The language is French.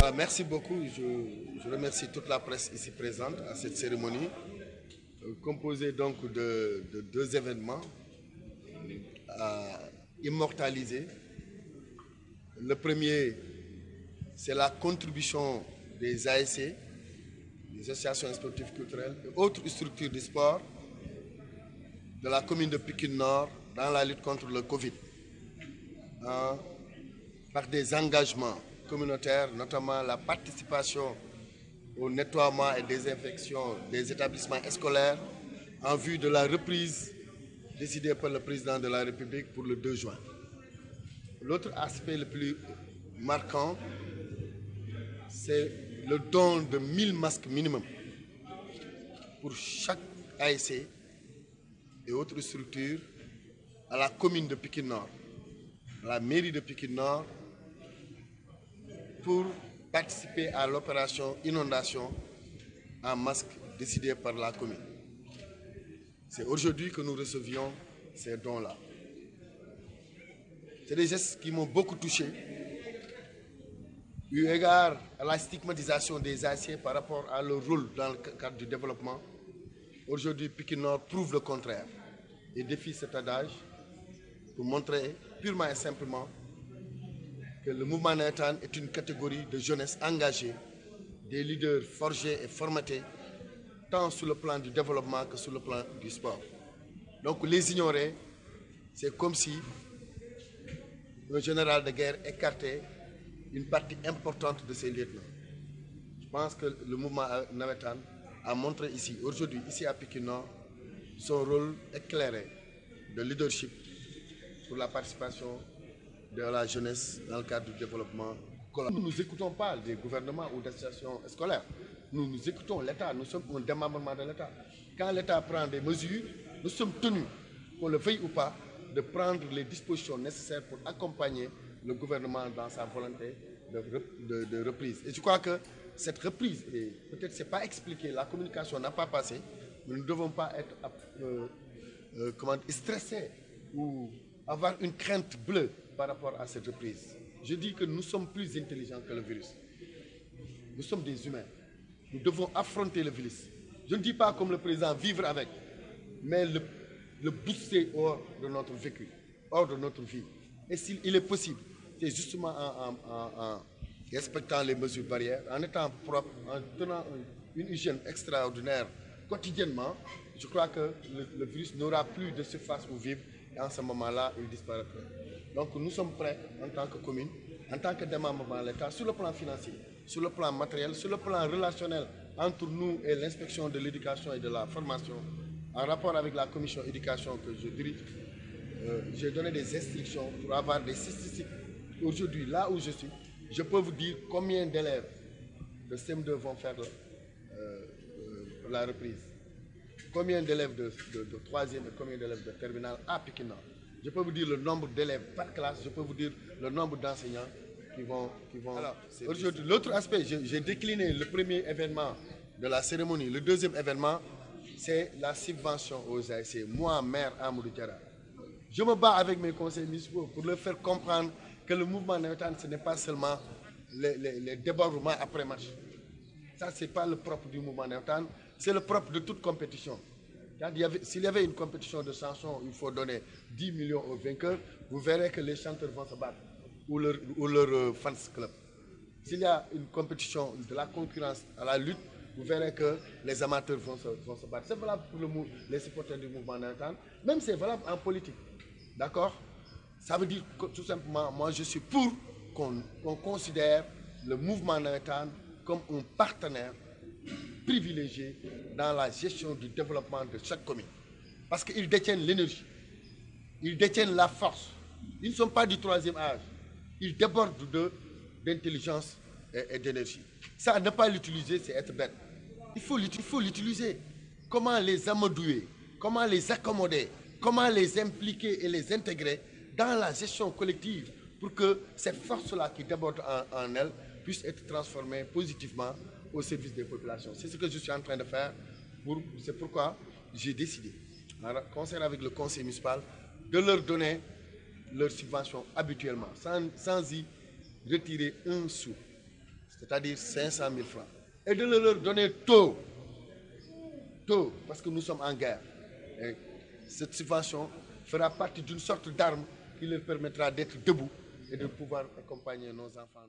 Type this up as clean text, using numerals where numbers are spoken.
Voilà, merci beaucoup. Je remercie toute la presse ici présente à cette cérémonie, composée donc de deux événements à immortaliser. Le premier, c'est la contribution des ASC, des associations sportives culturelles et autres structures du sport de la commune de Pikine Nord dans la lutte contre le Covid, par des engagements communautaires, notamment la participation au nettoiement et désinfection des établissements scolaires en vue de la reprise décidée par le président de la République pour le 2 juin. L'autre aspect le plus marquant, c'est le don de 1000 masques minimum pour chaque ASC et autres structures à la commune de Pikine Nord, à la mairie de Pikine Nord, pour participer à l'opération inondation en masques décidée par la commune. C'est aujourd'hui que nous recevions ces dons-là. C'est des gestes qui m'ont beaucoup touché, eu égard à la stigmatisation des ASC par rapport à leur rôle dans le cadre du développement. Aujourd'hui, Pikine Nord prouve le contraire et défie cet adage pour montrer purement et simplement que le mouvement navétane est une catégorie de jeunesse engagée, des leaders forgés et formatés, tant sur le plan du développement que sur le plan du sport. Donc les ignorer, c'est comme si un général de guerre écartait une partie importante de ses lieutenants. Je pense que le mouvement navétane a montré ici, aujourd'hui, ici à Pikine Nord, son rôle éclairé de leadership pour la participation de la jeunesse dans le cadre du développement. Nous ne nous écoutons pas des gouvernements ou des associations scolaires. Nous écoutons l'État, nous sommes un démembrement de l'État. Quand l'État prend des mesures, nous sommes tenus, qu'on le veuille ou pas, de prendre les dispositions nécessaires pour accompagner le gouvernement dans sa volonté de reprise. Et je crois que cette reprise, peut-être ce n'est pas expliqué, la communication n'a pas passé, mais nous ne devons pas être stressés ou avoir une crainte bleue par rapport à cette reprise. Je dis que nous sommes plus intelligents que le virus. Nous sommes des humains. Nous devons affronter le virus. Je ne dis pas comme le président vivre avec, mais le booster hors de notre vécu, hors de notre vie. Et s'il est possible, c'est justement en respectant les mesures barrières, en étant propre, en tenant une hygiène extraordinaire quotidiennement, je crois que le virus n'aura plus de surface où vivre et en ce moment-là, il disparaîtra. Donc nous sommes prêts en tant que commune, en tant que démembrement de l'État, sur le plan financier, sur le plan matériel, sur le plan relationnel entre nous et l'inspection de l'éducation et de la formation, en rapport avec la commission éducation que je dirige. J'ai donné des instructions pour avoir des statistiques. Aujourd'hui, là où je suis, je peux vous dire combien d'élèves de CM2 vont faire la reprise. Combien d'élèves de 3e et combien d'élèves de terminale à Pikine Nord. Je peux vous dire le nombre d'élèves par classe, je peux vous dire le nombre d'enseignants qui vont... Alors, aujourd'hui, l'autre aspect, j'ai décliné le premier événement de la cérémonie. Le deuxième événement, c'est la subvention aux ASC. Moi, maire Amadou Diarra, je me bats avec mes conseils municipaux pour leur faire comprendre que le mouvement navétane, ce n'est pas seulement les débordements après match. Ça, ce n'est pas le propre du mouvement navétane, c'est le propre de toute compétition. S'il y avait une compétition de chansons, il faut donner 10 millions aux vainqueurs, vous verrez que les chanteurs vont se battre, ou leur fans club. S'il y a une compétition de la concurrence à la lutte, vous verrez que les amateurs vont se battre. C'est valable pour les supporters du mouvement navétane, même c'est valable en politique. D'accord? Ça veut dire que tout simplement, moi je suis pour qu'on considère le mouvement navétane comme un partenaire privilégié dans la gestion du développement de chaque commune. Parce qu'ils détiennent l'énergie, ils détiennent la force. Ils ne sont pas du 3e âge. Ils débordent d'intelligence et d'énergie. Ça, ne pas l'utiliser, c'est être bête. Il faut l'utiliser. Comment les amadouer, comment les accommoder, comment les impliquer et les intégrer dans la gestion collective pour que cette force-là qui déborde en elles puisse être transformée positivement au service des populations. C'est ce que je suis en train de faire. C'est pourquoi j'ai décidé, en concert avec le conseil municipal, de leur donner leur subvention habituellement, sans y retirer un sou. c'est-à-dire 500 000 francs, et de leur donner tôt, parce que nous sommes en guerre. Et cette subvention fera partie d'une sorte d'arme qui leur permettra d'être debout et de pouvoir accompagner nos enfants.